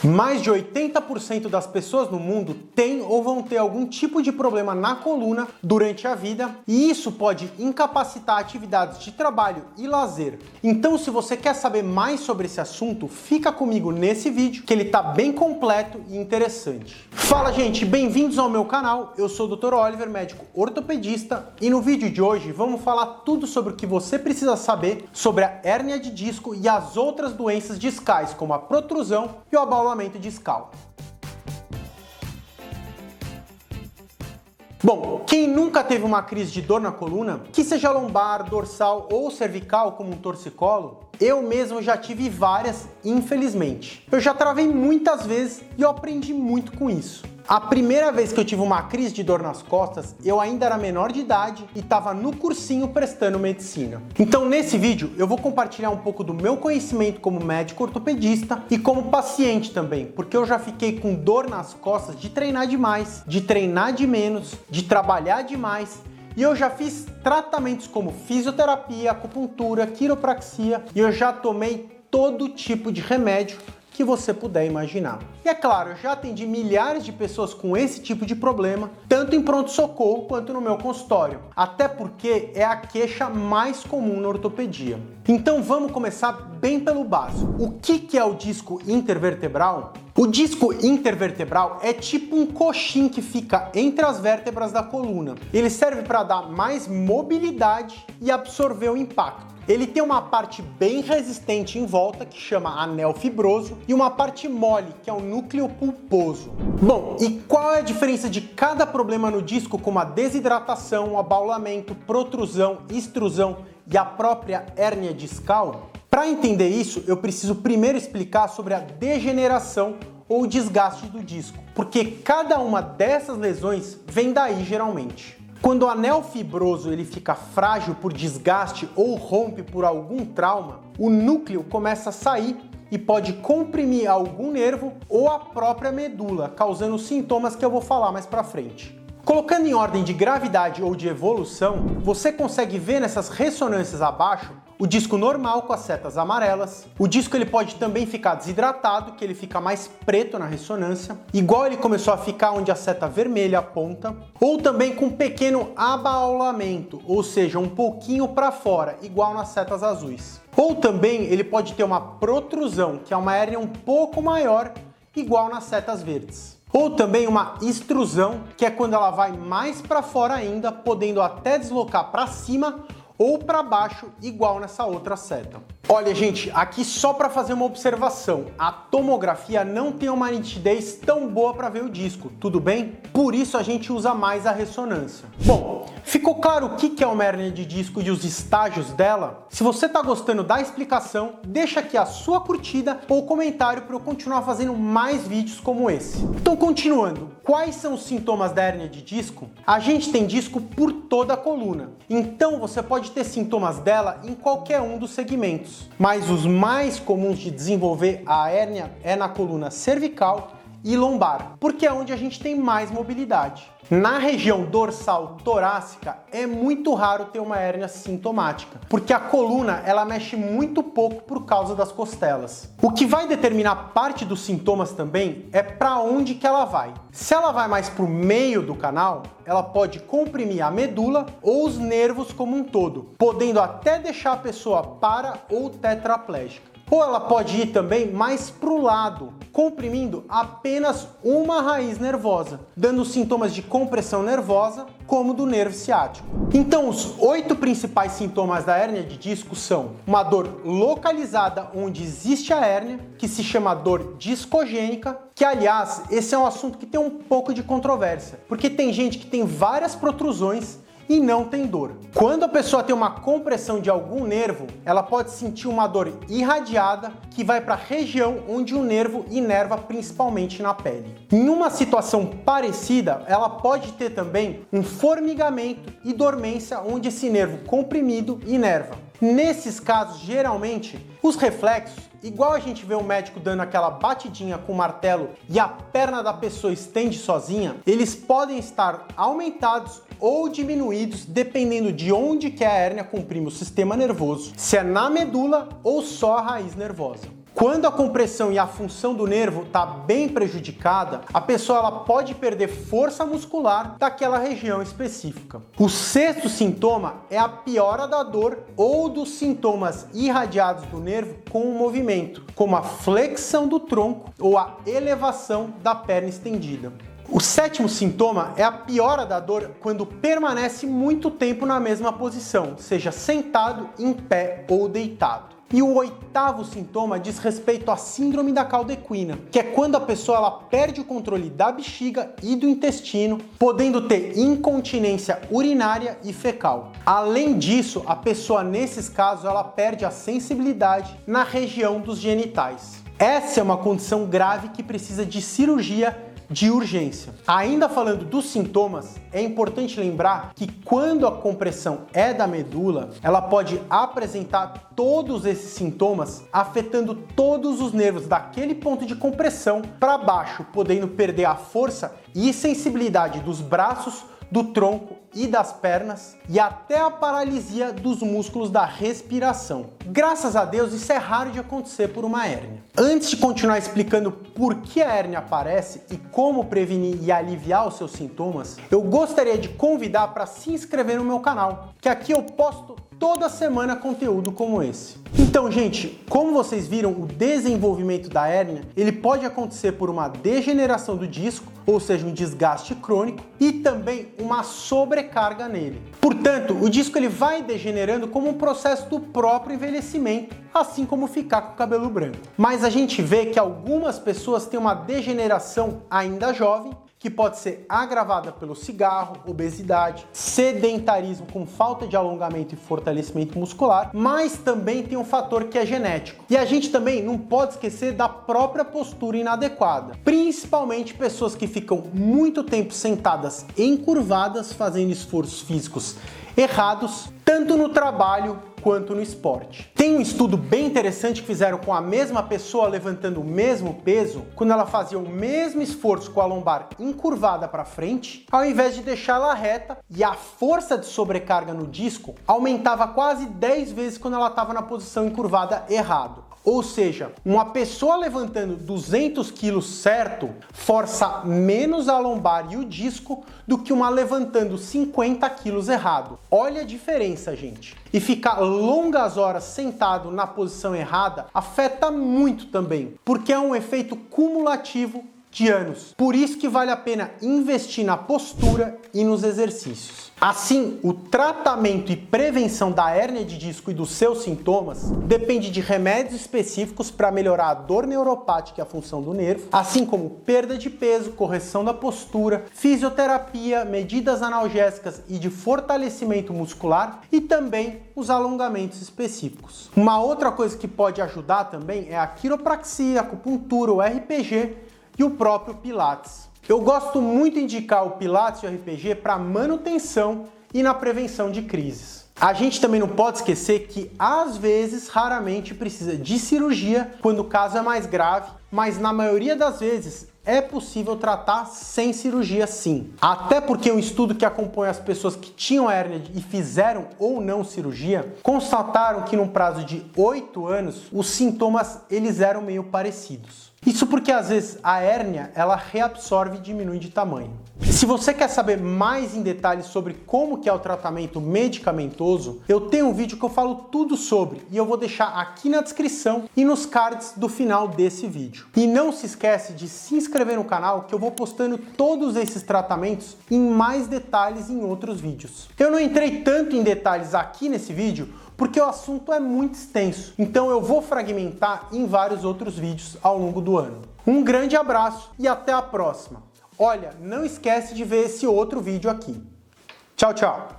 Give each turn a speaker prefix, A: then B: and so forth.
A: Mais de 80% das pessoas no mundo têm ou vão ter algum tipo de problema na coluna durante a vida, e isso pode incapacitar atividades de trabalho e lazer. Então, se você quer saber mais sobre esse assunto, fica comigo nesse vídeo que ele tá bem completo e interessante. Fala, gente, bem-vindos ao meu canal. Eu sou o Dr. Oliver, médico ortopedista, e no vídeo de hoje vamos falar tudo sobre o que você precisa saber sobre a hérnia de disco e as outras doenças discais, como a protrusão e o abaulamento discal. Bom, quem nunca teve uma crise de dor na coluna, que seja lombar, dorsal ou cervical, como um torcicolo, eu mesmo já tive várias, infelizmente. Eu já travei muitas vezes e eu aprendi muito com isso. A primeira vez que eu tive uma crise de dor nas costas, eu ainda era menor de idade e estava no cursinho prestando medicina. Então nesse vídeo eu vou compartilhar um pouco do meu conhecimento como médico ortopedista e como paciente também, porque eu já fiquei com dor nas costas de treinar demais, de treinar de menos, de trabalhar demais. E eu já fiz tratamentos como fisioterapia, acupuntura, quiropraxia, e eu já tomei todo tipo de remédio que você puder imaginar. E é claro, eu já atendi milhares de pessoas com esse tipo de problema, tanto em pronto-socorro quanto no meu consultório, até porque é a queixa mais comum na ortopedia. Então vamos começar bem pelo básico. O que é o disco intervertebral? O disco intervertebral é tipo um coxim que fica entre as vértebras da coluna. Ele serve para dar mais mobilidade e absorver o impacto. Ele tem uma parte bem resistente em volta, que chama anel fibroso, e uma parte mole, que é o núcleo pulposo. Bom, e qual é a diferença de cada problema no disco, como a desidratação, o abaulamento, protrusão, extrusão e a própria hérnia discal? Para entender isso, eu preciso primeiro explicar sobre a degeneração ou desgaste do disco, porque cada uma dessas lesões vem daí geralmente. Quando o anel fibroso ele fica frágil por desgaste ou rompe por algum trauma, o núcleo começa a sair e pode comprimir algum nervo ou a própria medula, causando sintomas que eu vou falar mais pra frente. Colocando em ordem de gravidade ou de evolução, você consegue ver nessas ressonâncias abaixo o disco normal com as setas amarelas. O disco ele pode também ficar desidratado, que ele fica mais preto na ressonância, igual ele começou a ficar onde a seta vermelha aponta, ou também com um pequeno abaulamento, ou seja, um pouquinho para fora, igual nas setas azuis. Ou também ele pode ter uma protrusão, que é uma hérnia um pouco maior, igual nas setas verdes. Ou também uma extrusão, que é quando ela vai mais para fora ainda, podendo até deslocar para cima ou para baixo, igual nessa outra seta. Olha, gente, aqui só para fazer uma observação, a tomografia não tem uma nitidez tão boa para ver o disco, tudo bem? Por isso a gente usa mais a ressonância. Bom, ficou claro o que é uma hérnia de disco e os estágios dela? Se você está gostando da explicação, deixa aqui a sua curtida ou comentário para eu continuar fazendo mais vídeos como esse. Então, continuando, quais são os sintomas da hérnia de disco? A gente tem disco por toda a coluna, então você pode ter sintomas dela em qualquer um dos segmentos. Mas os mais comuns de desenvolver a hérnia é na coluna cervical e lombar, porque é onde a gente tem mais mobilidade. Na região dorsal torácica é muito raro ter uma hérnia sintomática, porque a coluna ela mexe muito pouco por causa das costelas. O que vai determinar parte dos sintomas também é para onde que ela vai. Se ela vai mais para o meio do canal, ela pode comprimir a medula ou os nervos como um todo, podendo até deixar a pessoa para ou tetraplégica. Ou ela pode ir também mais para o lado, comprimindo apenas uma raiz nervosa, dando sintomas de compressão nervosa, como do nervo ciático. Então, os 8 principais sintomas da hérnia de disco são uma dor localizada onde existe a hérnia, que se chama dor discogênica, que, aliás, esse é um assunto que tem um pouco de controvérsia, porque tem gente que tem várias protrusões e não tem dor. Quando a pessoa tem uma compressão de algum nervo, ela pode sentir uma dor irradiada que vai para a região onde o nervo inerva, principalmente na pele. Em uma situação parecida, ela pode ter também um formigamento e dormência onde esse nervo comprimido inerva. Nesses casos, geralmente, os reflexos, igual a gente vê um médico dando aquela batidinha com o martelo e a perna da pessoa estende sozinha, eles podem estar aumentados ou diminuídos dependendo de onde que a hérnia comprime o sistema nervoso, se é na medula ou só a raiz nervosa. Quando a compressão e a função do nervo está bem prejudicada, a pessoa ela pode perder força muscular daquela região específica. O sexto sintoma é a piora da dor ou dos sintomas irradiados do nervo com o movimento, como a flexão do tronco ou a elevação da perna estendida. O sétimo sintoma é a piora da dor quando permanece muito tempo na mesma posição, seja sentado, em pé ou deitado. E o oitavo sintoma diz respeito à síndrome da cauda equina, que é quando a pessoa ela perde o controle da bexiga e do intestino, podendo ter incontinência urinária e fecal. Além disso, a pessoa nesses casos ela perde a sensibilidade na região dos genitais. Essa é uma condição grave que precisa de cirurgia de urgência. Ainda falando dos sintomas, é importante lembrar que quando a compressão é da medula, ela pode apresentar todos esses sintomas, afetando todos os nervos daquele ponto de compressão para baixo, podendo perder a força e sensibilidade dos braços, do tronco e das pernas e até a paralisia dos músculos da respiração. Graças a Deus, isso é raro de acontecer por uma hérnia. Antes de continuar explicando por que a hérnia aparece e como prevenir e aliviar os seus sintomas, eu gostaria de convidar para se inscrever no meu canal, que aqui eu posto toda semana conteúdo como esse. Então, gente, como vocês viram, o desenvolvimento da hérnia, ele pode acontecer por uma degeneração do disco, ou seja, um desgaste crônico, e também uma sobrecarga nele. Portanto, o disco ele vai degenerando como um processo do próprio envelhecimento, assim como ficar com o cabelo branco. Mas a gente vê que algumas pessoas têm uma degeneração ainda jovem, que pode ser agravada pelo cigarro, obesidade, sedentarismo com falta de alongamento e fortalecimento muscular, mas também tem um fator que é genético. E a gente também não pode esquecer da própria postura inadequada, principalmente pessoas que ficam muito tempo sentadas encurvadas, fazendo esforços físicos errados, tanto no trabalho quanto no esporte. Tem um estudo bem interessante que fizeram com a mesma pessoa levantando o mesmo peso, quando ela fazia o mesmo esforço com a lombar encurvada para frente, ao invés de deixá-la reta, e a força de sobrecarga no disco aumentava quase 10 vezes quando ela estava na posição encurvada errado. Ou seja, uma pessoa levantando 200 quilos certo força menos a lombar e o disco do que uma levantando 50 quilos errado. Olha a diferença, gente. E ficar longas horas sentado na posição errada afeta muito também, porque é um efeito cumulativo de anos. Por isso que vale a pena investir na postura e nos exercícios. Assim, o tratamento e prevenção da hérnia de disco e dos seus sintomas depende de remédios específicos para melhorar a dor neuropática e a função do nervo, assim como perda de peso, correção da postura, fisioterapia, medidas analgésicas e de fortalecimento muscular e também os alongamentos específicos. Uma outra coisa que pode ajudar também é a quiropraxia, a acupuntura, o RPG e o próprio Pilates. Eu gosto muito de indicar o Pilates e o RPG para manutenção e na prevenção de crises. A gente também não pode esquecer que, às vezes, raramente precisa de cirurgia quando o caso é mais grave, mas na maioria das vezes é possível tratar sem cirurgia sim. Até porque um estudo que acompanha as pessoas que tinham hérnia e fizeram ou não cirurgia, constataram que num prazo de 8 anos, os sintomas eles eram meio parecidos. Isso porque às vezes a hérnia ela reabsorve e diminui de tamanho. Se você quer saber mais em detalhes sobre como que é o tratamento medicamentoso, eu tenho um vídeo que eu falo tudo sobre e eu vou deixar aqui na descrição e nos cards do final desse vídeo. E não se esquece de se inscrever no canal que eu vou postando todos esses tratamentos em mais detalhes em outros vídeos. Eu não entrei tanto em detalhes aqui nesse vídeo porque o assunto é muito extenso, então eu vou fragmentar em vários outros vídeos ao longo do ano. Um grande abraço e até a próxima! Olha, não esquece de ver esse outro vídeo aqui. Tchau, tchau!